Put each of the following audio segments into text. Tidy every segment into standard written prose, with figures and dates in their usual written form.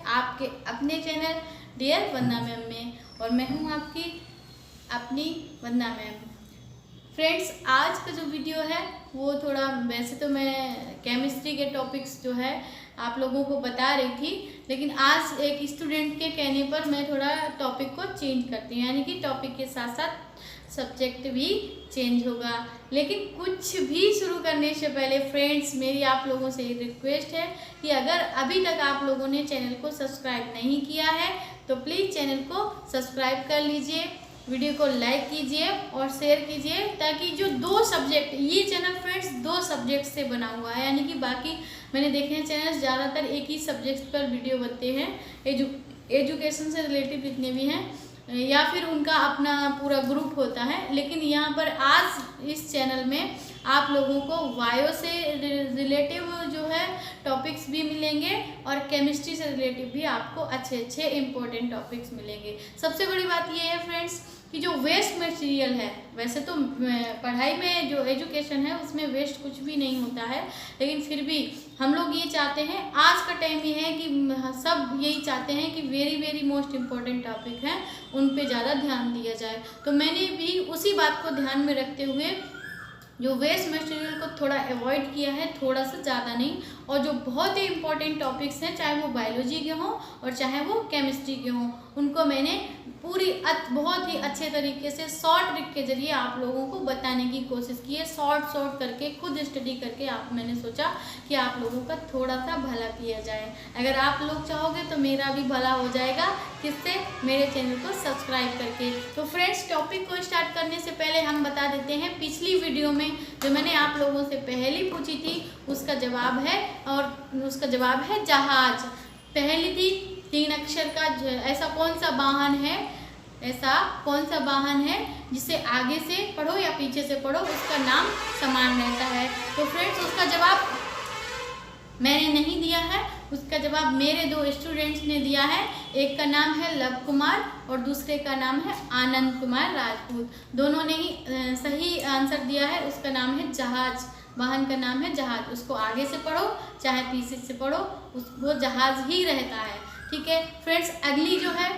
आपके अपने channel dear वंदना ma'am में, और मैं हूँ आपकी अपनी वंदना मैम। फ्रेंड्स, आज का जो वीडियो है वो थोड़ा, वैसे तो मैं केमिस्ट्री के टॉपिक्स जो है आप लोगों को बता रही थी, लेकिन आज एक स्टूडेंट के कहने पर मैं थोड़ा टॉपिक को चेंज करती हूँ, यानी कि टॉपिक के साथ साथ सब्जेक्ट भी चेंज होगा। लेकिन कुछ भी शुरू करने से पहले फ्रेंड्स, मेरी आप लोगों से रिक्वेस्ट है कि अगर अभी तक आप लोगों ने चैनल को सब्सक्राइब नहीं किया है तो प्लीज़ चैनल को सब्सक्राइब कर लीजिए, वीडियो को लाइक कीजिए और शेयर कीजिए, ताकि जो दो सब्जेक्ट, ये चैनल फ्रेंड्स दो सब्जेक्ट से बना हुआ है, यानी कि बाकी मैंने देखे हैं चैनल ज़्यादातर एक ही सब्जेक्ट पर वीडियो बनते हैं, एजुकेशन से रिलेटिव जितने भी हैं, या फिर उनका अपना पूरा ग्रुप होता है। लेकिन यहाँ पर आज इस चैनल में आप लोगों को बायो से रिलेटिव जो है टॉपिक्स भी मिलेंगे और केमिस्ट्री से रिलेटिव भी आपको अच्छे इम्पोर्टेंट टॉपिक्स मिलेंगे। सबसे बड़ी बात ये है फ्रेंड्स कि जो वेस्ट मटेरियल है, वैसे तो पढ़ाई में जो एजुकेशन है उसमें वेस्ट कुछ भी नहीं होता है, लेकिन फिर भी हम लोग ये चाहते हैं, आज का टाइम ये है कि सब यही चाहते हैं कि वेरी मोस्ट इम्पॉर्टेंट टॉपिक हैं उन पे ज़्यादा ध्यान दिया जाए। तो मैंने भी उसी बात को ध्यान में रखते हुए जो वेस्ट मटेरियल को थोड़ा अवॉइड किया है, थोड़ा सा ज़्यादा नहीं, और जो बहुत ही इम्पोर्टेंट टॉपिक्स हैं, चाहे वो बायोलॉजी के हों और चाहे वो केमिस्ट्री के हों, उनको मैंने बहुत ही अच्छे तरीके से शॉर्ट ट्रिक के जरिए आप लोगों को बताने की कोशिश की है। शॉर्ट करके खुद स्टडी करके मैंने सोचा कि आप लोगों का थोड़ा सा भला किया जाए। अगर आप लोग चाहोगे तो मेरा भी भला हो जाएगा, किससे? मेरे चैनल को सब्सक्राइब करके। तो फ्रेंड्स, टॉपिक को स्टार्ट करने से पहले हम बता देते हैं, पिछली वीडियो में जो मैंने आप लोगों से पहली पूछी थी उसका जवाब है, और उसका जवाब है जहाज। पहली थी 3 अक्षर का, ऐसा कौन सा वाहन है जिसे आगे से पढ़ो या पीछे से पढ़ो उसका नाम समान रहता है। तो फ्रेंड्स, उसका जवाब मैंने नहीं दिया है, उसका जवाब मेरे 2 स्टूडेंट्स ने दिया है। एक का नाम है लव कुमार और दूसरे का नाम है आनंद कुमार राजपूत। दोनों ने ही सही आंसर दिया है। उसका नाम है जहाज, वाहन का नाम है जहाज। उसको आगे से पढ़ो चाहे पीछे से पढ़ो, वो जहाज ही रहता है। ठीक है फ्रेंड्स, अगली जो है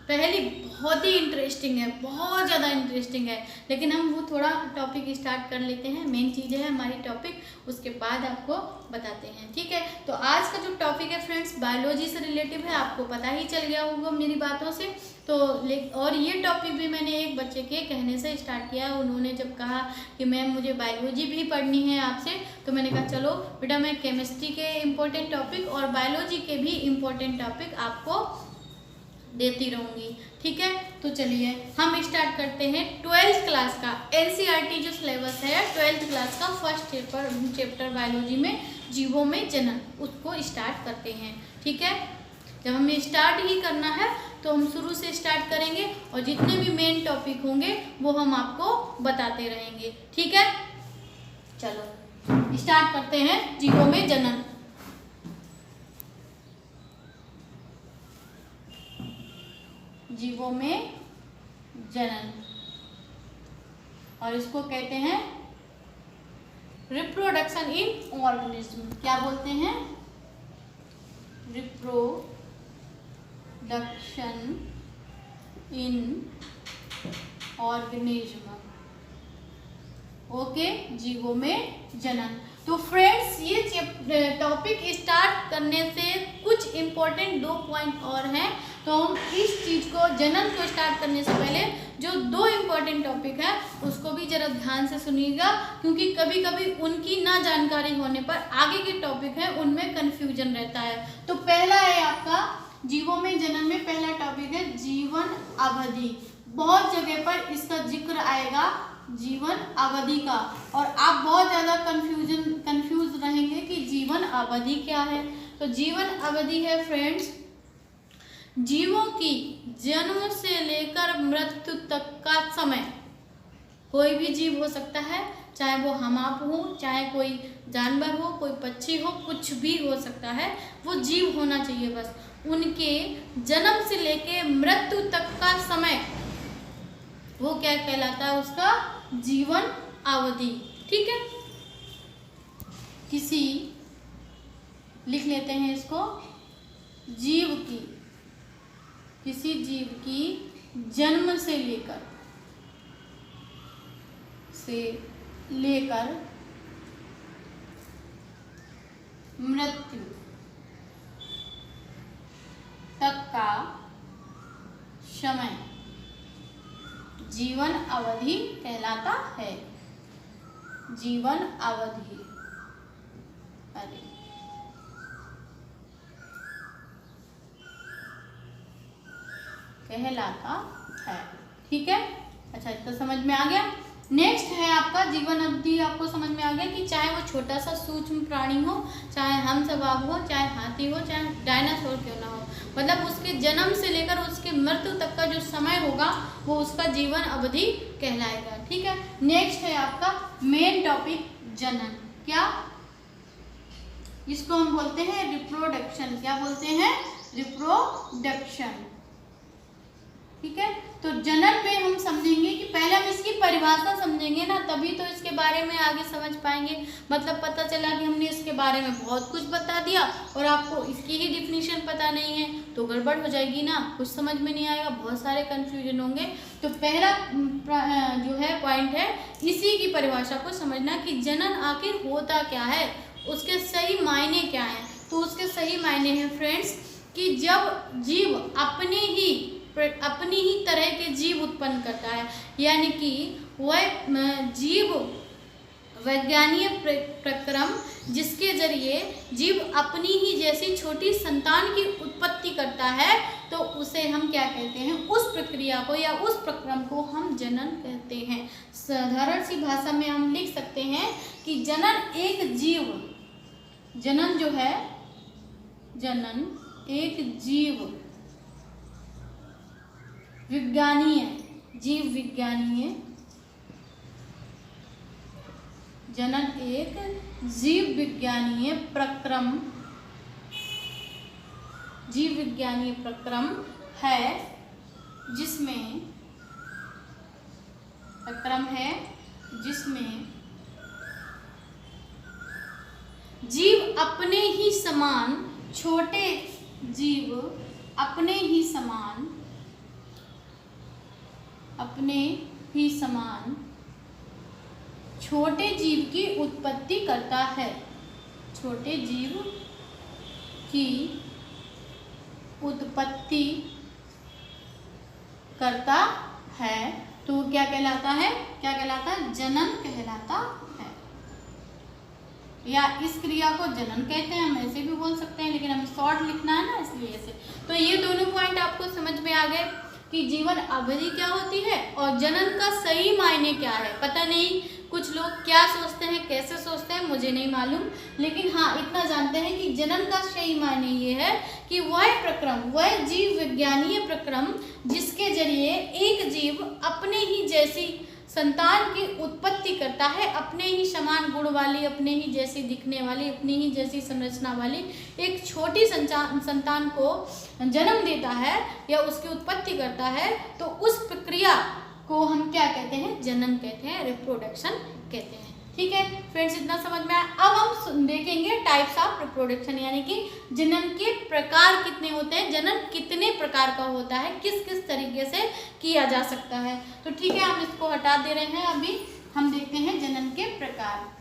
पहली बहुत ही इंटरेस्टिंग है, बहुत ज़्यादा इंटरेस्टिंग है, लेकिन हम वो थोड़ा टॉपिक स्टार्ट कर लेते हैं। मेन चीज़ है हमारी टॉपिक, उसके बाद आपको बताते हैं। ठीक है, तो आज का जो टॉपिक है फ्रेंड्स बायोलॉजी से रिलेटिव है, आपको पता ही चल गया होगा मेरी बातों से। तो और ये टॉपिक भी मैंने एक बच्चे के कहने से स्टार्ट किया। उन्होंने जब कहा कि मैम मुझे बायोलॉजी भी पढ़नी है आपसे, तो मैंने कहा चलो बेटा, मैं केमिस्ट्री के इम्पोर्टेंट टॉपिक और बायोलॉजी के भी इम्पोर्टेंट टॉपिक आपको देती रहूँगी। ठीक है, तो चलिए हम स्टार्ट करते हैं 12th क्लास का NCERT जो सिलेबस है 12th क्लास का फर्स्ट चैप्टर बायोलॉजी में जीवों में जनन, उसको स्टार्ट करते हैं। ठीक है, जब हमें स्टार्ट ही करना है तो हम शुरू से स्टार्ट करेंगे और जितने भी मेन टॉपिक होंगे वो हम आपको बताते रहेंगे। ठीक है, चलो स्टार्ट करते हैं जीवों में जनन। जीवों में जनन, और इसको कहते हैं रिप्रोडक्शन इन ऑर्गेनिज्म। क्या बोलते हैं? Reproduction in organism. ओके, जीवों में जनन। तो फ्रेंड्स, ये टॉपिक स्टार्ट करने से कुछ इम्पोर्टेंट 2 पॉइंट और हैं। तो हम इस चीज़ को, जनन को स्टार्ट करने से पहले जो 2 इम्पोर्टेंट टॉपिक है उसको भी जरा ध्यान से सुनिएगा, क्योंकि कभी कभी उनकी ना जानकारी होने पर आगे के टॉपिक है उनमें कन्फ्यूजन रहता है। तो पहला है आपका जीवों में जनन में पहला टॉपिक है जीवन अवधि। बहुत जगह पर इसका जिक्र आएगा जीवन अवधि का, और आप बहुत ज़्यादा कंफ्यूज रहेंगे कि जीवन अवधि क्या है। तो जीवन अवधि है फ्रेंड्स जीवों की जन्म से लेकर मृत्यु तक का समय। कोई भी जीव हो सकता है, चाहे वो हम आप हो, चाहे कोई जानवर हो, कोई पक्षी हो, कुछ भी हो सकता है, वो जीव होना चाहिए बस। उनके जन्म से लेके मृत्यु तक का समय वो क्या कहलाता है? उसका जीवन अवधि। ठीक है, किसी लिख लेते हैं इसको, जीव की, किसी जीव की जन्म से लेकर मृत्यु तक का समय जीवन अवधि कहलाता है। जीवन अवधि, अरे कहलाता है। ठीक है, अच्छा इतना समझ में आ गया। नेक्स्ट है आपका जीवन अवधि। आपको समझ में आ गया कि चाहे वो छोटा सा सूक्ष्म प्राणी हो, चाहे हम सब हो, चाहे हाथी हो, चाहे डायनासोर क्यों ना हो, मतलब उसके जन्म से लेकर उसके मृत्यु तक का जो समय होगा वो उसका जीवन अवधि कहलाएगा। ठीक है, नेक्स्ट है आपका मेन टॉपिक जनन। क्या, इसको हम बोलते हैं रिप्रोडक्शन। क्या बोलते हैं? रिप्रोडक्शन। ठीक है, तो जनन में हम समझेंगे कि पहले हम इसकी परिभाषा समझेंगे ना, तभी तो इसके बारे में आगे समझ पाएंगे। मतलब पता चला कि हमने इसके बारे में बहुत कुछ बता दिया और आपको इसकी ही डिफिनीशन पता नहीं है तो गड़बड़ हो जाएगी ना, कुछ समझ में नहीं आएगा, बहुत सारे कंफ्यूजन होंगे। तो पहला जो है पॉइंट है इसी की परिभाषा को समझना कि जनन आखिर होता क्या है, उसके सही मायने क्या हैं। तो उसके सही मायने हैं फ्रेंड्स कि जब जीव अपनी ही तरह के जीव उत्पन्न करता है, यानी कि वह जीव वैज्ञानिक प्रक्रम जिसके जरिए जीव अपनी ही जैसी छोटी संतान की उत्पत्ति करता है, तो उसे हम क्या कहते हैं? उस प्रक्रिया को या उस प्रक्रम को हम जनन कहते हैं। साधारण सी भाषा में हम लिख सकते हैं कि जनन एक जीव, जनन जो है, जनन एक जीव विज्ञानीय, जीव विज्ञानीय, जनन एक जीव विज्ञानीय प्रक्रम, जीव विज्ञानीय प्रक्रम है जिसमें जीव अपने ही समान, छोटे जीव अपने ही समान छोटे जीव की उत्पत्ति करता है। छोटे जीव की उत्पत्ति करता है तो क्या कहलाता है? क्या कहलाता है? जनन कहलाता है। या इस क्रिया को जनन कहते हैं, हम ऐसे भी बोल सकते हैं, लेकिन हमें शॉर्ट लिखना है ना, इसलिए ऐसे। तो ये दोनों पॉइंट आपको समझ में आ गए कि जीवन अवधि क्या होती है और जनन का सही मायने क्या है। पता नहीं कुछ लोग क्या सोचते हैं, कैसे सोचते हैं, मुझे नहीं मालूम, लेकिन हाँ इतना जानते हैं कि जनन का सही मायने ये है कि वह प्रक्रम, वह जीव विज्ञानीय प्रक्रम जिसके जरिए एक जीव अपने ही जैसी संतान की उत्पत्ति करता है, अपने ही समान गुण वाली, अपने ही जैसी दिखने वाली, अपनी ही जैसी संरचना वाली एक छोटी संतान को जन्म देता है या उसकी उत्पत्ति करता है, तो उस प्रक्रिया को हम क्या कहते हैं? जनन कहते हैं, रिप्रोडक्शन कहते हैं। ठीक है फ्रेंड्स, इतना समझ में आया। अब हम देखेंगे टाइप्स ऑफ रिप्रोडक्शन, यानी कि जनन के प्रकार कितने होते हैं, जनन कितने प्रकार का होता है, किस किस तरीके से किया जा सकता है। तो ठीक है, हम इसको हटा दे रहे हैं। अभी हम देखते हैं जनन के प्रकार।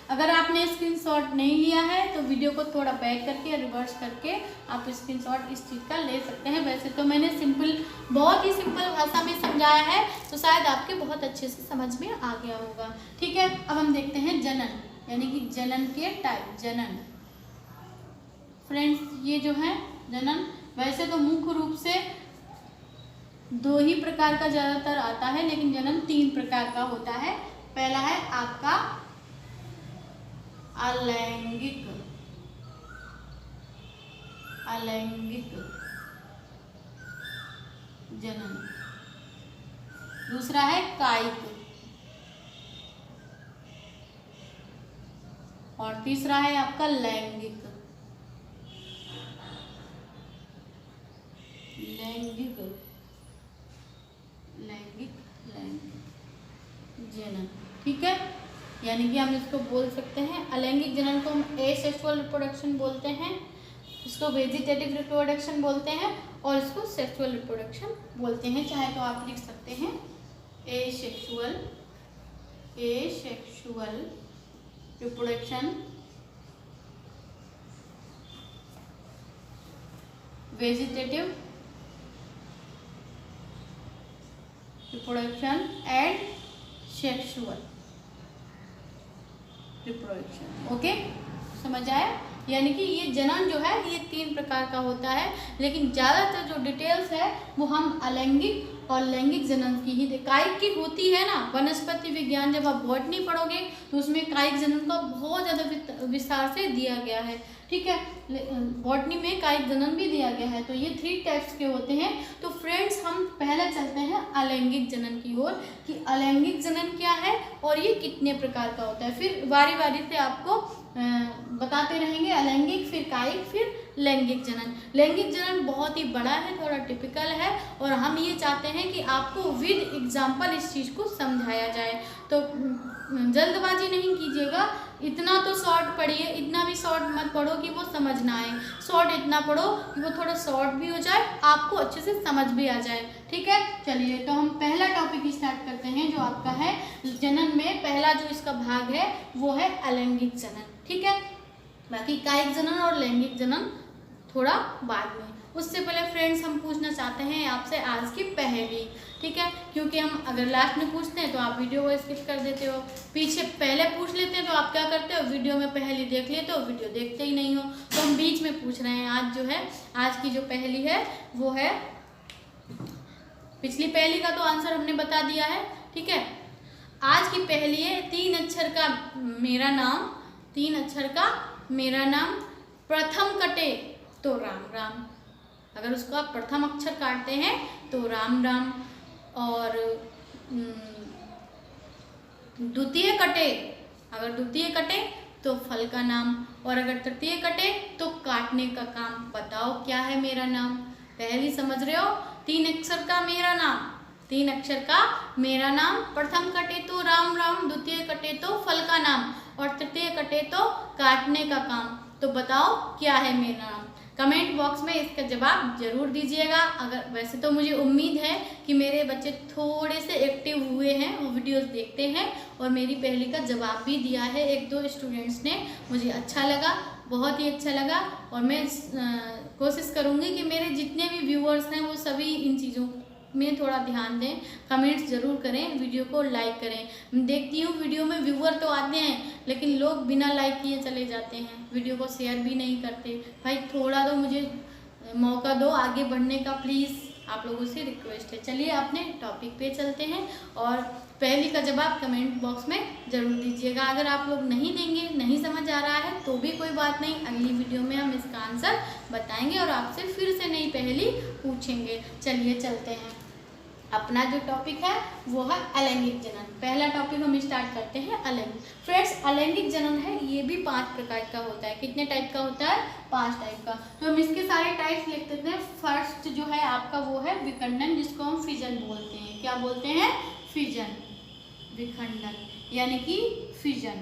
अगर आपने स्क्रीनशॉट नहीं लिया है तो वीडियो को थोड़ा बैक करके या रिवर्स करके आप स्क्रीनशॉट इस चीज़ का ले सकते हैं। वैसे तो मैंने बहुत ही सिंपल भाषा में समझाया है, तो शायद आपके बहुत अच्छे से समझ में आ गया होगा। ठीक है, अब हम देखते हैं जनन, यानी कि जनन के टाइप। जनन फ्रेंड्स, ये जो है जनन, वैसे तो मुख्य रूप से 2 ही प्रकार का ज़्यादातर आता है, लेकिन जनन 3 प्रकार का होता है। पहला है आपका अलैंगिक जनन, दूसरा है कायिक और तीसरा है आपका लैंगिक जनन। ठीक है, यानी कि हम इसको बोल सकते हैं अलैंगिक जनन को हम एसेक्सुअल रिप्रोडक्शन बोलते हैं, इसको वेजिटेटिव रिप्रोडक्शन बोलते हैं और इसको सेक्सुअल रिप्रोडक्शन बोलते हैं। चाहे तो आप लिख सकते हैं asexual reproduction, vegetative reproduction and sexual reproduction. Okay, समझ आया? यानी कि ये जनन जो है ये 3 प्रकार का होता है, लेकिन ज़्यादातर जो डिटेल्स है वो हम अलैंगिक और लैंगिक जनन की ही कायिक की होती है ना। वनस्पति विज्ञान जब आप बॉटनी पढ़ोगे तो उसमें कायिक जनन का बहुत ज़्यादा विस्तार से दिया गया है, ठीक है। बॉटनी में कायिक जनन भी दिया गया है। तो ये 3 टाइप्स के होते हैं। तो फ्रेंड्स हम पहले चलते हैं अलैंगिक जनन की ओर कि अलैंगिक जनन क्या है और ये कितने प्रकार का होता है। फिर बारी बारी से आपको बताते रहेंगे अलैंगिक, फिर कायिक, फिर लैंगिक जनन। लैंगिक जनन बहुत ही बड़ा है, थोड़ा टिपिकल है और हम ये चाहते हैं कि आपको विद एग्जाम्पल इस चीज़ को समझाया जाए। तो जल्दबाजी नहीं कीजिएगा, इतना तो शॉर्ट पढ़िए, इतना भी शॉर्ट मत पढ़ो कि वो समझ ना आए। शॉर्ट इतना पढ़ो कि वो थोड़ा शॉर्ट भी हो जाए, आपको अच्छे से समझ भी आ जाए, ठीक है। चलिए तो हम पहला टॉपिक स्टार्ट करते हैं जो आपका है जनन में पहला जो इसका भाग है वो है अलैंगिक जनन, ठीक है। बाकी कायिक जनन और लैंगिक जनन थोड़ा बाद में। उससे पहले फ्रेंड्स हम पूछना चाहते हैं आपसे आज की पहेली, ठीक है, क्योंकि हम अगर लास्ट में पूछते हैं तो आप वीडियो को स्किप कर देते हो, पीछे पहले पूछ लेते हैं तो आप क्या करते हो, वीडियो में पहेली देख लेते हो, वीडियो देखते ही नहीं हो। तो हम बीच में पूछ रहे हैं। आज जो है आज की जो पहेली है वो है, पिछली पहेली का तो आंसर हमने बता दिया है, ठीक है। आज की पहेली है 3 अक्षर का मेरा नाम, 3 अक्षर का मेरा नाम, प्रथम कटे तो राम राम। अगर उसको आप प्रथम अक्षर काटते हैं तो राम राम, और द्वितीय कटे, अगर द्वितीय कटे तो फल का नाम, और अगर तृतीय कटे तो काटने का काम। बताओ क्या है मेरा नाम? पहली समझ रहे हो? 3 अक्षर का मेरा नाम, 3 अक्षर का मेरा नाम, प्रथम कटे तो राम राम, द्वितीय कटे तो फल का नाम और तृतीय कटे तो काटने का काम। तो बताओ क्या है मेरा नाम? कमेंट बॉक्स में इसका जवाब जरूर दीजिएगा। अगर वैसे तो मुझे उम्मीद है कि मेरे बच्चे थोड़े से एक्टिव हुए हैं, वो वीडियोस देखते हैं और मेरी पहेली का जवाब भी दिया है 1-2 स्टूडेंट्स ने। मुझे अच्छा लगा, बहुत ही अच्छा लगा, और मैं कोशिश करूँगी कि मेरे जितने भी व्यूअर्स हैं वो सभी इन चीज़ों में थोड़ा ध्यान दें, कमेंट्स ज़रूर करें, वीडियो को लाइक करें। देखती हूँ वीडियो में व्यूअर तो आते हैं लेकिन लोग बिना लाइक किए चले जाते हैं, वीडियो को शेयर भी नहीं करते। भाई थोड़ा तो मुझे मौका दो आगे बढ़ने का, प्लीज़ आप लोगों से रिक्वेस्ट है। चलिए अपने टॉपिक पे चलते हैं और पहेली का जवाब कमेंट बॉक्स में ज़रूर दीजिएगा। अगर आप लोग नहीं देंगे, नहीं समझ आ रहा है तो भी कोई बात नहीं, अगली वीडियो में हम इसका आंसर बताएंगे और आपसे फिर से नई पहेली पूछेंगे। चलिए चलते हैं, अपना जो टॉपिक है वो है अलैंगिक जनन। पहला टॉपिक हम स्टार्ट करते हैं अलैंगिक। फ्रेंड्स अलैंगिक जनन है ये भी 5 प्रकार का होता है। कितने टाइप का होता है? 5 टाइप का। तो हम इसके सारे टाइप्स लिख देते हैं। फर्स्ट जो है आपका वो है विखंडन, जिसको हम फिजन बोलते हैं। क्या बोलते हैं? फिजन, विखंडन यानी कि फिजन,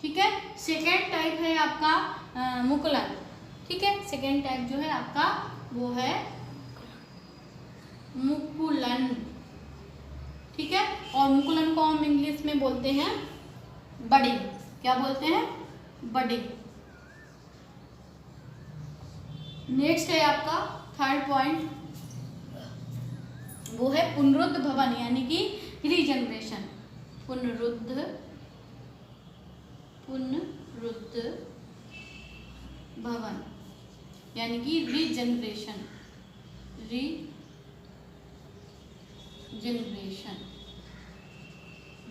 ठीक है। सेकेंड टाइप है आपका मुकुलन, ठीक है। सेकेंड टाइप जो है आपका वो है मुकुलन, ठीक है। और मुकुलन को हम इंग्लिश में बोलते हैं बडिंग। क्या बोलते हैं? बडिंग। नेक्स्ट है आपका थर्ड पॉइंट, वो है पुनरुद्ध भवन यानी कि रीजनरेशन। पुनरुद्ध भवन यानी कि regeneration,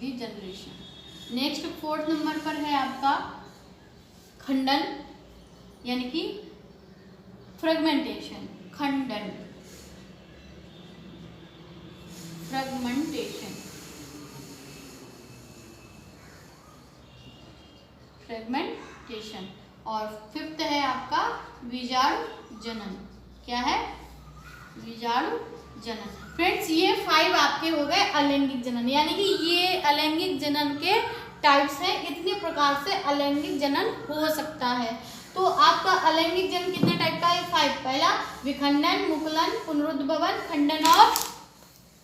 regeneration. Next 4th number पर है आपका खंडन यानी कि फ्रेगमेंटेशन। खंडन, फ्रेगमेंटेशन। और 5th है आपका बीजाणु जनन। क्या है? बीजाणु जनन। फ्रेंड्स ये 5 आपके हो गए अलैंगिक जनन, यानी कि ये अलैंगिक जनन के टाइप्स हैं। इतने प्रकार से अलैंगिक जनन हो सकता है। तो आपका अलैंगिक जनन कितने टाइप का है? 5। पहला विखंडन, मुकुलन, पुनरुद्भवन, खंडन और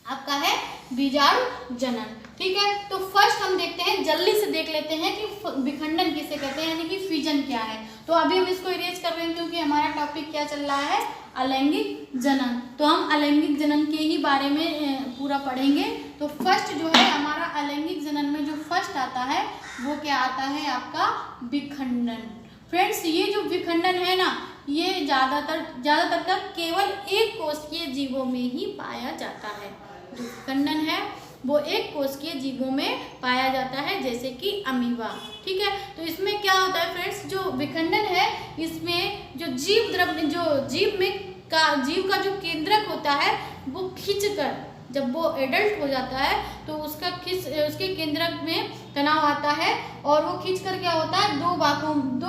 आपका है बीजाणु जनन। ठीक है, तो फर्स्ट हम देखते हैं, जल्दी से देख लेते हैं कि विखंडन किसे कहते हैं, यानी कि फिजन क्या है। तो अभी हम इसको इरेज कर रहे हैं क्योंकि हमारा टॉपिक क्या चल रहा है? अलैंगिक जनन। तो हम अलैंगिक जनन के ही बारे में पूरा पढ़ेंगे। तो फर्स्ट जो है हमारा अलैंगिक जनन में जो फर्स्ट आता है वो क्या आता है? आपका विखंडन। फ्रेंड्स ये जो विखंडन है ना, ये ज़्यादातर का केवल एक कोशिकीय जीवों में ही पाया जाता है। जो विखंडन है वो एक कोशिकीय जीवों में पाया जाता है, जैसे कि अमीबा। ठीक है, तो इसमें क्या होता है फ्रेंड्स, जो विखंडन है इसमें जो जीव का जो केंद्रक होता है वो खींचकर, जब वो एडल्ट हो जाता है तो उसके केंद्रक में तनाव आता है और वो खींचकर क्या होता है? दो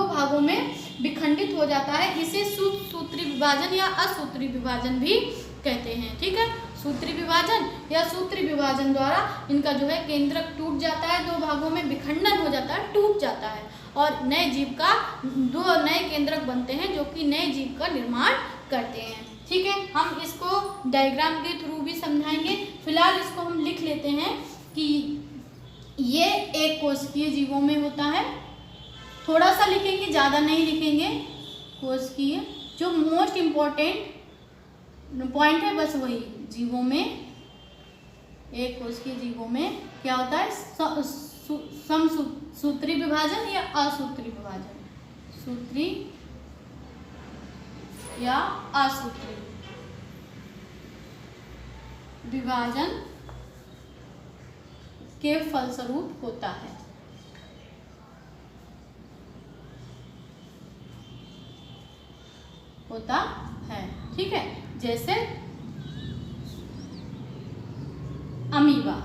भागों में विखंडित हो जाता है। इसे सूत्री विभाजन या असूत्री विभाजन भी कहते हैं। ठीक है, सूत्री विभाजन या सूत्री विभाजन द्वारा इनका जो है केंद्रक टूट जाता है, दो भागों में विखंडन हो जाता है, टूट जाता है और नए जीव का दो नए केंद्रक बनते हैं जो कि नए जीव का निर्माण करते हैं। ठीक है, हम इसको डायग्राम के थ्रू भी समझाएंगे। फिलहाल इसको हम लिख लेते हैं कि ये एक कोशिकीय जीवों में होता है। थोड़ा सा लिखेंगे, ज़्यादा नहीं लिखेंगे। कोशिकीय जो मोस्ट इम्पोर्टेंट पॉइंट है बस वही, जीवों में एक कोशिकीय जीवों में क्या होता है? समसूत्री विभाजन या असूत्री विभाजन, सूत्री या असूत्री विभाजन के फलस्वरूप होता है। ठीक है, जैसे अमीबा,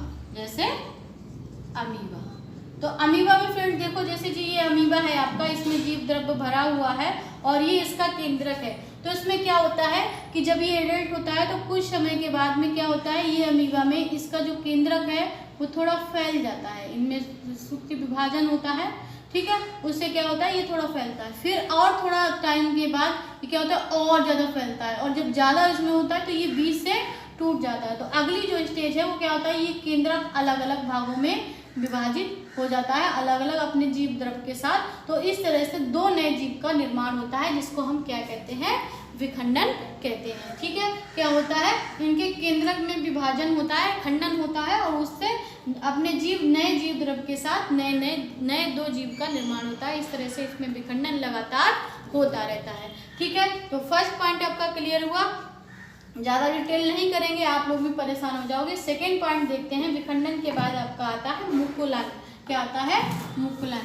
तो अमीबा में फ्रेंड देखो, जैसे जी ये अमीबा है आपका, इसमें जीव द्रव्य भरा हुआ है और ये इसका केंद्रक है। तो इसमें क्या होता है कि जब ये एडल्ट होता है तो कुछ समय के बाद में क्या होता है, ये अमीबा में इसका जो केंद्रक है वो थोड़ा फैल जाता है। इनमें सूत्री विभाजन होता है। ठीक है, उससे क्या होता है, ये थोड़ा फैलता है। फिर और थोड़ा टाइम के बाद ये क्या होता है, और ज़्यादा फैलता है और जब ज़्यादा इसमें होता है तो ये बीच से टूट जाता है। तो अगली जो स्टेज है वो क्या होता है, ये केंद्रक अलग अलग भागों में विभाजित हो जाता है, अलग अलग अपने जीव द्रव्य के साथ। तो इस तरह से दो नए जीव का निर्माण होता है, जिसको हम क्या कहते हैं? विखंडन कहते हैं। ठीक है, क्या होता है, इनके केंद्रक में विभाजन होता है, खंडन होता है और उससे अपने नए जीव द्रव्य के साथ नए दो जीव का निर्माण होता है। इस तरह से इसमें विखंडन लगातार होता रहता है। ठीक है, तो फर्स्ट पॉइंट आपका क्लियर हुआ। ज़्यादा डिटेल नहीं करेंगे, आप लोग भी परेशान हो जाओगे। सेकेंड पॉइंट देखते हैं। विखंडन के बाद आपका आता है मुकुलन। क्या आता है? मुकुलन।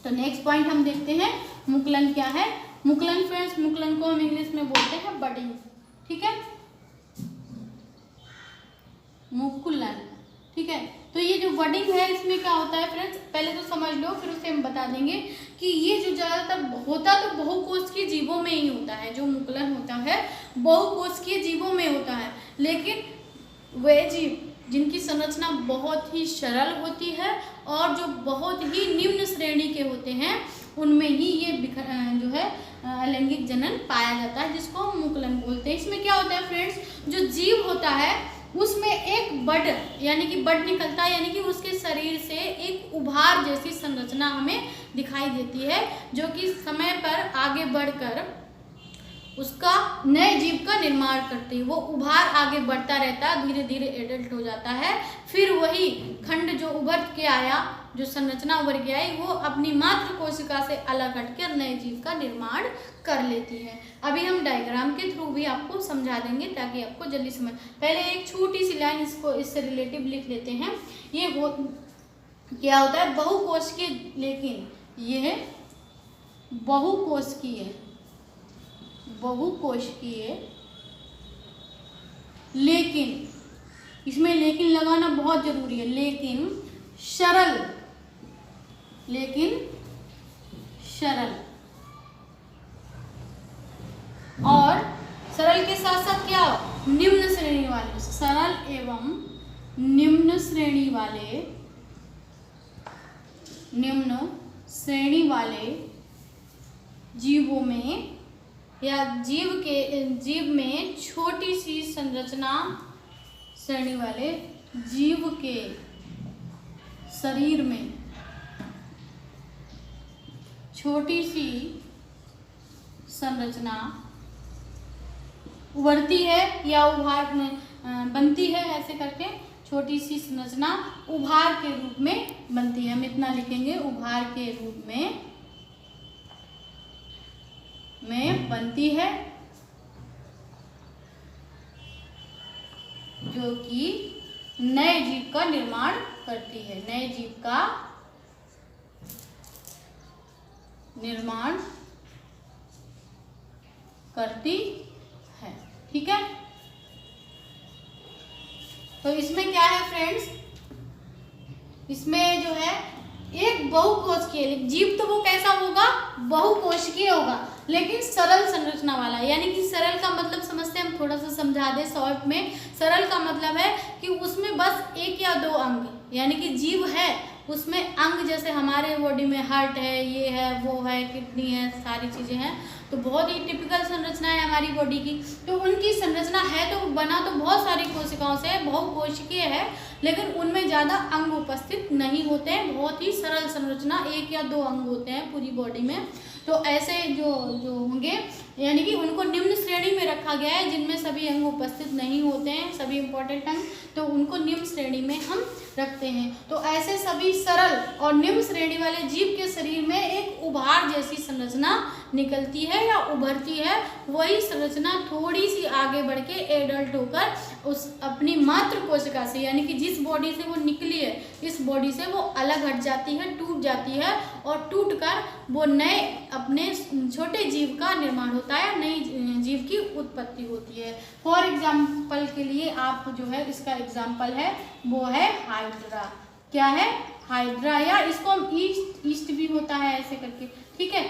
तो नेक्स्ट पॉइंट हम देखते हैं, मुकुलन क्या है? मुकुलन फ्रेंड्स, मुकुलन को हम इंग्लिश में बोलते हैं बडिंग। ठीक है, मुकुलन। ठीक है, तो ये जो बडिंग है इसमें क्या होता है फ्रेंड्स, पहले तो समझ लो फिर उसे हम बता देंगे कि ये जो ज़्यादातर होता तो बहुकोशिकीय जीवों में ही होता है। जो मुकुलन होता है बहुकोशिकीय जीवों में होता है, लेकिन वे जीव जिनकी संरचना बहुत ही सरल होती है और जो बहुत ही निम्न श्रेणी के होते हैं उनमें ही ये जो है अलैंगिक जनन पाया जाता है, जिसको हम मुकुलन बोलते हैं। इसमें क्या होता है फ्रेंड्स, जो जीव होता है उसमें एक बड यानी कि बड निकलता है, यानी कि उसके शरीर से एक उभार जैसी संरचना हमें दिखाई देती है, जो कि समय पर आगे बढ़कर उसका नए जीव का निर्माण करती है। वो उभार आगे बढ़ता रहता है, धीरे धीरे एडल्ट हो जाता है। फिर वही खंड जो उभर के आया, जो संरचना उभर के आई, वो अपनी मातृ कोशिका से अलग हटकर नए जीव का निर्माण कर लेती है। अभी हम डायग्राम के थ्रू भी आपको समझा देंगे ताकि आपको जल्दी समझ। पहले एक छोटी सी लाइन इससे रिलेटिव लिख लेते हैं। ये क्या होता है, बहुकोशिकीय, लेकिन यह बहुकोशिकीय लेकिन, इसमें लेकिन लगाना बहुत जरूरी है, लेकिन सरल और सरल के साथ साथ क्या, निम्न श्रेणी वाले, सरल एवं निम्न श्रेणी वाले जीवों में या जीव में छोटी सी संरचना श्रेणी वाले जीव के शरीर में छोटी सी संरचना उभरती है या उभार में बनती है, ऐसे करके छोटी सी संरचना उभार के रूप में बनती है। हम इतना लिखेंगे, उभार के रूप में बनती है, जो कि नए जीव का निर्माण करती है, नए जीव का निर्माण करती है। ठीक है, तो इसमें क्या है फ्रेंड्स, इसमें जो है एक बहुकोशिकीय जीव, तो वो कैसा होगा, बहुकोशिकीय होगा, लेकिन सरल संरचना वाला। यानी कि सरल का मतलब समझते हैं, हम थोड़ा सा समझा दें शॉर्ट में। सरल का मतलब है कि उसमें बस एक या दो अंग, यानी कि जीव है उसमें अंग, जैसे हमारे बॉडी में हार्ट है, ये है, वो है, किडनी है, सारी चीज़ें हैं, तो बहुत ही टिपिकल संरचना है हमारी बॉडी की। तो उनकी संरचना है तो बना तो बहुत सारी कोशिकाओं से, बहुकोशिकीय है, लेकिन उनमें ज़्यादा अंग उपस्थित नहीं होते हैं, बहुत ही सरल संरचना, एक या दो अंग होते हैं पूरी बॉडी में। तो ऐसे जो होंगे, यानी कि उनको निम्न श्रेणी में रखा गया है, जिनमें सभी अंग उपस्थित नहीं होते हैं, सभी इंपॉर्टेंट अंग, तो उनको निम्न श्रेणी में हम रखते हैं। तो ऐसे सभी सरल और निम्न श्रेणी वाले जीव के शरीर में एक उभार जैसी संरचना निकलती है या उभरती है। वही संरचना थोड़ी सी आगे बढ़ के एडल्ट होकर उस अपनी मातृ कोशिका से, यानी कि जिस बॉडी से वो निकली है, इस बॉडी से वो अलग हट जाती है, टूट जाती है, और टूटकर वो नए अपने छोटे जीव का निर्माण होता है, नई जीव की उत्पत्ति होती है। फॉर एग्जाम्पल के लिए आप जो है, इसका एग्जाम्पल है वो है हाइड्रा। क्या है, हाइड्रा, या इसको हम ईस्ट भी होता है ऐसे करके। ठीक है,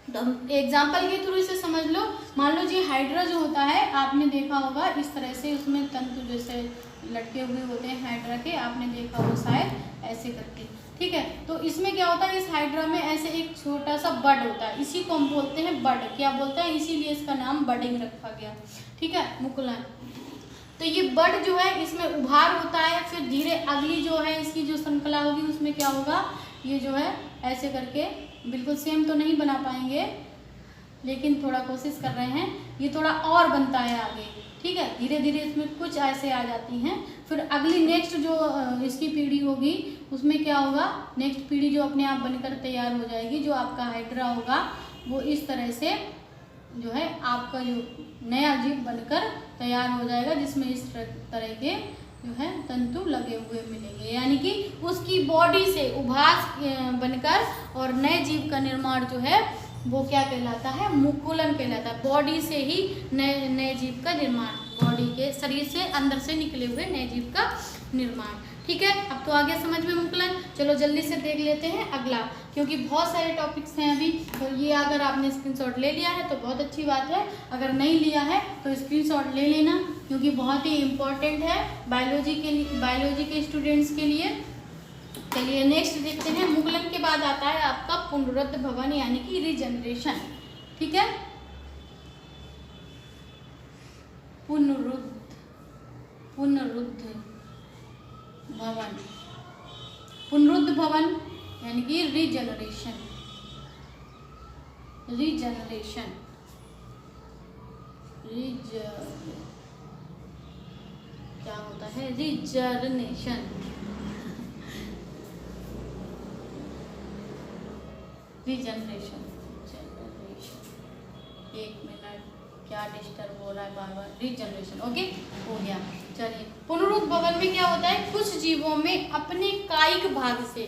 तो एग्जाम्पल के थ्रू इसे समझ लो। मान लो जी हाइड्रा जो होता है, आपने देखा होगा इस तरह से, उसमें तंतु जैसे लटके हुए होते हैं हाइड्रा के, आपने देखा हो शायद ऐसे करके। ठीक है, तो इसमें क्या होता है, इस हाइड्रा में ऐसे एक छोटा सा बड होता है, इसी को हम बोलते हैं बड। क्या बोलते हैं, इसीलिए इसका नाम बडिंग रखा गया। ठीक है, मुकुलन। तो ये बड जो है, इसमें उभार होता है, फिर धीरे अगली जो है इसकी जो श्रृंखला होगी, उसमें क्या होगा, ये जो है ऐसे करके, बिल्कुल सेम तो नहीं बना पाएंगे, लेकिन थोड़ा कोशिश कर रहे हैं, ये थोड़ा और बनता है आगे। ठीक है, धीरे धीरे इसमें कुछ ऐसे आ जाती हैं। फिर अगली नेक्स्ट जो इसकी पीढ़ी होगी, उसमें क्या होगा, नेक्स्ट पीढ़ी जो अपने आप बनकर तैयार हो जाएगी, जो आपका हाइड्रा होगा, वो इस तरह से जो है आपका जो नया जीव बनकर तैयार हो जाएगा, जिसमें इस तरह के जो है तंतु लगे हुए मिलेंगे। यानी कि उसकी बॉडी से उभार बनकर और नए जीव का निर्माण जो है वो क्या कहलाता है, मुकुलन कहलाता है। बॉडी से ही नए जीव का निर्माण, बॉडी के शरीर से अंदर से निकले हुए नए जीव का निर्माण। ठीक है, अब तो आगे समझ में मुकुलन। चलो जल्दी से देख लेते हैं अगला, क्योंकि बहुत सारे टॉपिक्स हैं अभी। तो ये अगर आपने स्क्रीनशॉट ले लिया है तो बहुत अच्छी बात है, अगर नहीं लिया है तो स्क्रीनशॉट ले लेना, क्योंकि बहुत ही इम्पोर्टेंट है बायोलॉजी के स्टूडेंट्स के लिए। चलिए नेक्स्ट देखते हैं। मुकुलन के बाद आता है आपका पुनरुत्थ भवन, यानी कि रीजनरेशन। ठीक है, पुनरुत्थ भवन यानी कि रीजनरेशन क्या होता है, रीजनरेशन। एक मिनट, क्या डिस्टर्ब हो रहा है बार बार। रीजनरेशन, ओके हो गया। चलिए, पुनरुत्थ भवन में क्या होता है, कुछ जीवों में अपने कायिक भाग से,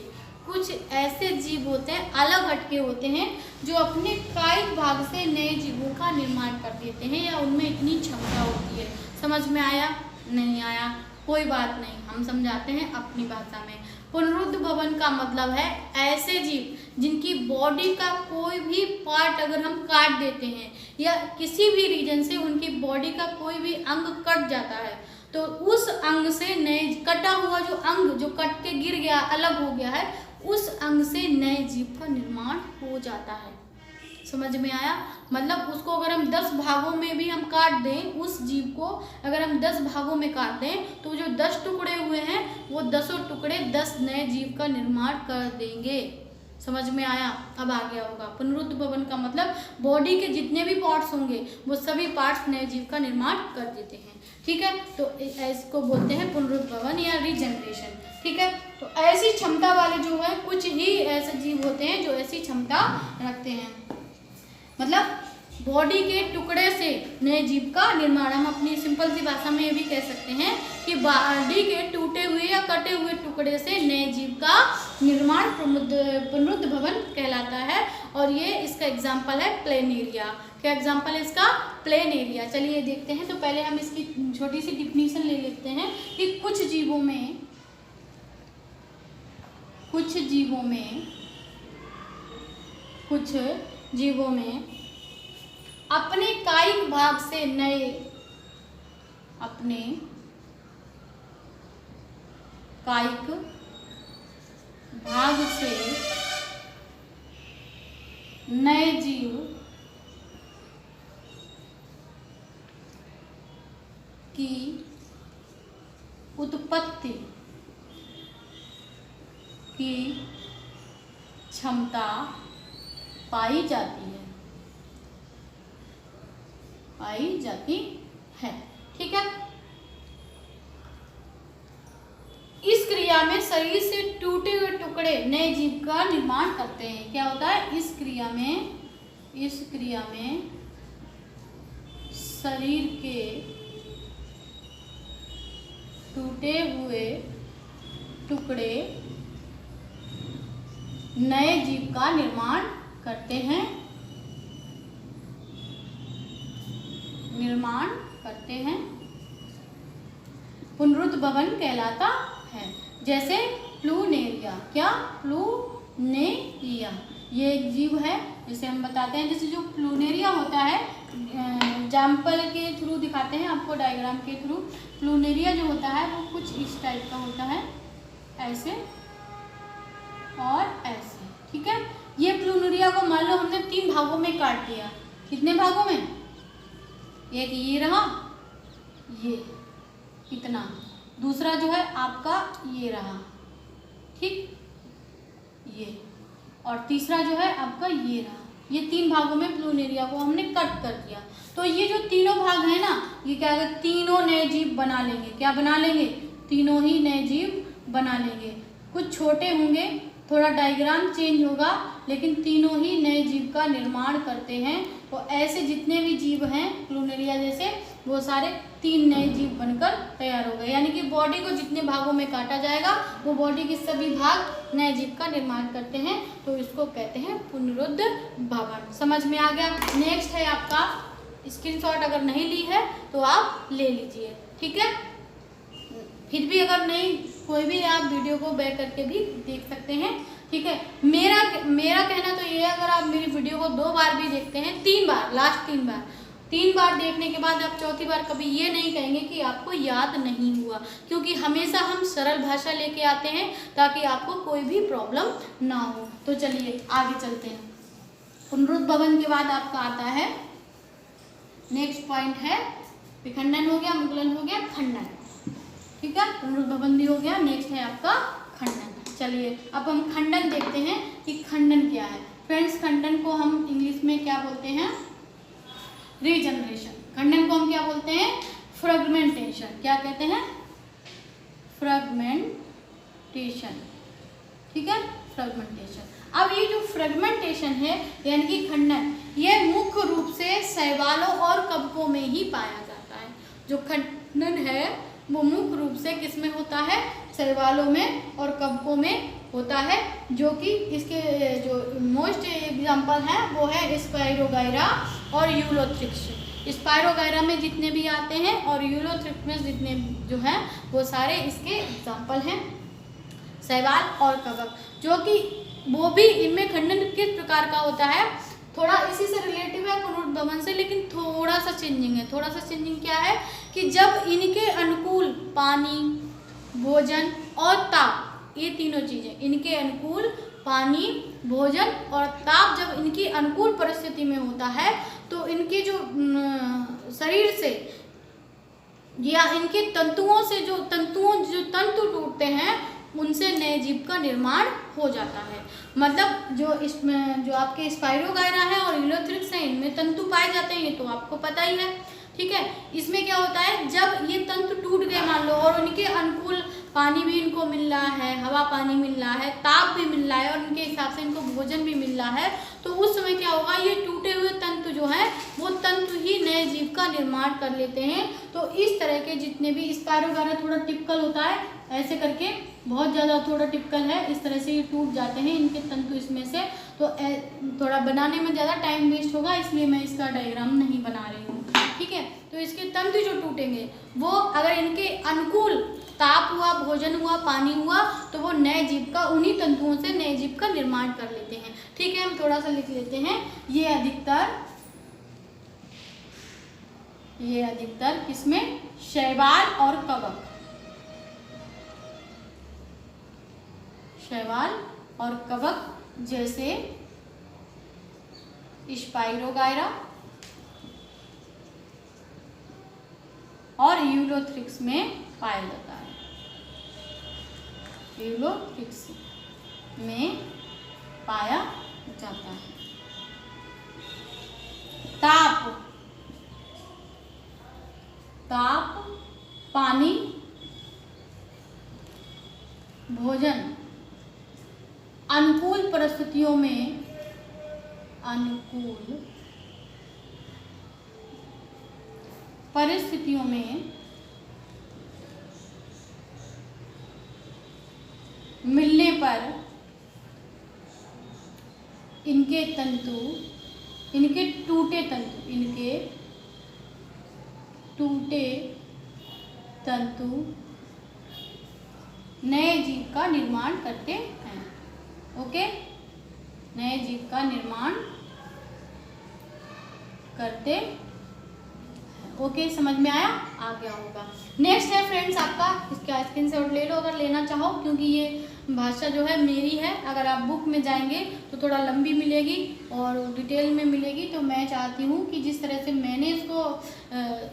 कुछ ऐसे जीव होते हैं अलग हटके होते हैं जो अपने कायिक भाग से नए जीवों का निर्माण कर देते हैं, या उनमें इतनी क्षमता होती है। समझ में आया, नहीं आया, कोई बात नहीं, हम समझाते हैं अपनी भाषा में। पुनरुत्थ भवन का मतलब है ऐसे जीव जिनकी बॉडी का कोई भी पार्ट अगर हम काट देते हैं, या किसी भी रीजन से उनकी बॉडी का कोई भी अंग कट जाता है, तो उस अंग से नए कटा हुआ जो अंग जो कट के गिर गया, अलग हो गया है, उस अंग से नए जीव का निर्माण हो जाता है। समझ में आया? मतलब उसको अगर हम 10 भागों में भी हम काट दें, उस जीव को अगर हम 10 भागों में काट दें तो जो 10 टुकड़े हुए हैं वो 10 टुकड़े 10 नए जीव का निर्माण कर देंगे। समझ में आया? अब आ गया होगा। पुनरुत्थ भवन का मतलब बॉडी के जितने भी पार्ट्स होंगे वो सभी पार्ट्स नए जीव का निर्माण कर देते हैं। ठीक है, तो इसको बोलते हैं पुनरुत्थ भवन या रीजनरेशन। ठीक है, तो ऐसी क्षमता वाले जो है कुछ ही ऐसे जीव होते हैं जो ऐसी क्षमता रखते हैं। मतलब बॉडी के टुकड़े से नए जीव का निर्माण, हम अपनी सिंपल सी भाषा में ये भी कह सकते हैं कि बॉडी के टूटे हुए या कटे हुए टुकड़े से नए जीव का निर्माण पुनरुत्थ भवन कहलाता है। और ये इसका एग्जाम्पल है प्लेन एरिया। क्या एग्जाम्पल है इसका? Plain area. चलिए देखते हैं। तो पहले हम इसकी छोटी सी डिफिनीशन ले लेते हैं कि कुछ जीवों में अपने कायिक भाग से नए जीव की उत्पत्ति की क्षमता पाई जाती है। ठीक है, इस क्रिया में शरीर से टूटे हुए टुकड़े नए जीव का निर्माण करते हैं। क्या होता है? इस क्रिया में शरीर के टूटे हुए टुकड़े नए जीव का निर्माण करते हैं। पुनरुत्थ भवन कहलाता है। जैसे प्लूनेरिया। क्या? प्लूनेरिया ये एक जीव है जिसे हम बताते हैं। जैसे जो प्लूनेरिया होता है, एग्जाम्पल के थ्रू दिखाते हैं आपको, डायग्राम के थ्रू। प्लूनेरिया जो होता है वो कुछ इस टाइप का होता है, ऐसे और ऐसे। ठीक है, ये प्लूनेरिया को मान लो हमने 3 भागों में काट दिया। कितने भागों में? एक ये रहा, ये इतना, दूसरा जो है आपका ये रहा, ठीक, ये, और तीसरा जो है आपका ये रहा। ये 3 भागों में प्लूनेरिया को हमने कट कर दिया। तो ये जो तीनों भाग है ना, ये क्या है? तीनों नए जीव बना लेंगे। क्या बना लेंगे? तीनों ही नए जीव बना लेंगे। कुछ छोटे होंगे, थोड़ा डायग्राम चेंज होगा, लेकिन तीनों ही नए जीव का निर्माण करते हैं। तो ऐसे जितने भी जीव हैं प्लूनेरिया जैसे, वो सारे 3 नए जीव बनकर तैयार हो गए। यानी कि बॉडी को जितने भागों में काटा जाएगा वो बॉडी के सभी भाग नए जीव का निर्माण करते हैं। तो इसको कहते हैं पुनरुत्थ भवन। समझ में आ गया? नेक्स्ट है आपका, स्क्रीनशॉट अगर नहीं ली है तो आप ले लीजिए। ठीक है, फिर भी अगर नहीं, कोई भी आप वीडियो को बैक करके भी देख सकते हैं। ठीक है, मेरा कहना तो ये है, अगर आप मेरी वीडियो को 2 बार भी देखते हैं, 3 बार, लास्ट 3 बार देखने के बाद आप चौथी बार कभी ये नहीं कहेंगे कि आपको याद नहीं हुआ, क्योंकि हमेशा हम सरल भाषा लेके आते हैं ताकि आपको कोई भी प्रॉब्लम ना हो। तो चलिए आगे चलते हैं। पुनरुत्थ भवन के बाद आपका आता है नेक्स्ट पॉइंट है विखंडन। हो गया, मुकुलन हो गया, खंडन। ठीक है, पुनरुत्थ भवन भी हो गया। नेक्स्ट है आपका खंडन। चलिए अब हम खंडन देखते हैं कि खंडन क्या है। फ्रेंड्स, खंडन को हम इंग्लिश में क्या बोलते हैं? रीजनरेशन। खंडन को हम क्या बोलते हैं? फ्रेगमेंटेशन। क्या कहते हैं? फ्रेगमेंटेशन। ठीक है, फ्रेगमेंटेशन। अब ये जो फ्रेगमेंटेशन है यानी कि खंडन, ये मुख्य रूप से शैवालों और कवकों में ही पाया जाता है। जो खंडन है वो मुख्य रूप से किस में होता है? शैवालों में और कवकों में होता है। जो कि इसके जो मोस्ट एग्जाम्पल हैं वो है स्पायरोगाइरा और यूलोथ्रिक्स। स्पायरोगाइरा में जितने भी आते हैं और यूलोथ्रिक्स में जितने जो हैं वो सारे इसके एग्जाम्पल हैं, शैवाल और कवक। जो कि वो भी इनमें खंडन किस प्रकार का होता है? थोड़ा इसी से रिलेटिव है पुनरुत्थ भवन से, लेकिन थोड़ा सा चेंजिंग है। थोड़ा सा चेंजिंग क्या है कि जब इनके अनुकूल पानी, भोजन और ताप, ये तीनों चीज़ें, इनके अनुकूल पानी, भोजन और ताप जब इनकी अनुकूल परिस्थिति में होता है तो इनके जो शरीर से या इनके तंतुओं से जो तंतु टूटते हैं उनसे नए जीव का निर्माण हो जाता है। मतलब जो इसमें जो आपके स्पाइरोगायरा है और यूलोथ्रिक्स है, इनमें तंतु पाए जाते हैं, ये तो आपको पता ही है। ठीक है, इसमें क्या होता है, जब ये तंतु टूट गए मान लो और उनके अनुकूल पानी भी इनको मिल रहा है, हवा पानी मिल रहा है, ताप भी मिल रहा है और उनके हिसाब से इनको भोजन भी मिल रहा है, तो उस समय क्या होगा, ये टूटे हुए तंतु जो है वो तंतु ही नए जीव का निर्माण कर लेते हैं। तो इस तरह के जितने भी स्पाइरोगायरा थोड़ा टिपिकल होता है, ऐसे करके बहुत ज़्यादा थोड़ा टिपिकल है, इस तरह से ये टूट जाते हैं इनके तंतु इसमें से। तो थोड़ा बनाने में ज़्यादा टाइम वेस्ट होगा, इसलिए मैं इसका डायग्राम नहीं बना रही हूँ। ठीक है, तो इसके तंतु जो टूटेंगे वो अगर इनके अनुकूल ताप हुआ, भोजन हुआ, पानी हुआ, तो वो नए जीव का, उन्हीं तंतुओं से नए जीव का निर्माण कर लेते हैं। ठीक है, हम थोड़ा सा लिख लेते हैं। ये अधिकतर किसमें, शैवाल और कवक, शैवाल और कवक जैसे स्पाइरोगायरा और यूलोथ्रिक्स में पाया जाता है। यूलोथ्रिक्स में पाया जाता है। ताप, पानी, भोजन अनुकूल परिस्थितियों में, मिलने पर इनके टूटे तंतु नए जीव का निर्माण करते हैं। ओके, नए जीव का निर्माण करते। ओके, समझ में आया, आ गया होगा। नेक्स्ट है फ्रेंड्स आपका, इसका स्क्रीनशॉट ले लो अगर लेना चाहो, क्योंकि ये भाषा जो है मेरी है। अगर आप बुक में जाएंगे तो थोड़ा लंबी मिलेगी और डिटेल में मिलेगी। तो मैं चाहती हूँ कि जिस तरह से मैंने इसको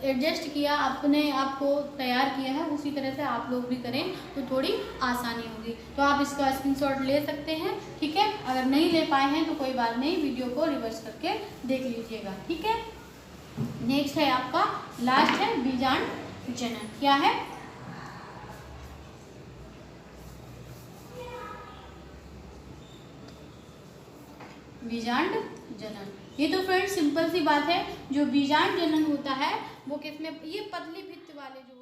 एडजस्ट किया, अपने आप को तैयार किया है, उसी तरह से आप लोग भी करें तो थोड़ी आसानी होगी। तो आप इसका स्क्रीनशॉट ले सकते हैं। ठीक है, अगर नहीं ले पाए हैं तो कोई बात नहीं, वीडियो को रिवर्स करके देख लीजिएगा। ठीक है, नेक्स्ट है आपका, लास्ट है बीजांड जनन। क्या है, बीजांड जनन। ये तो फ्रेंड्स सिंपल सी बात है। जो बीजांड जनन होता है वो किसमें, ये पतली भित्त वाले जो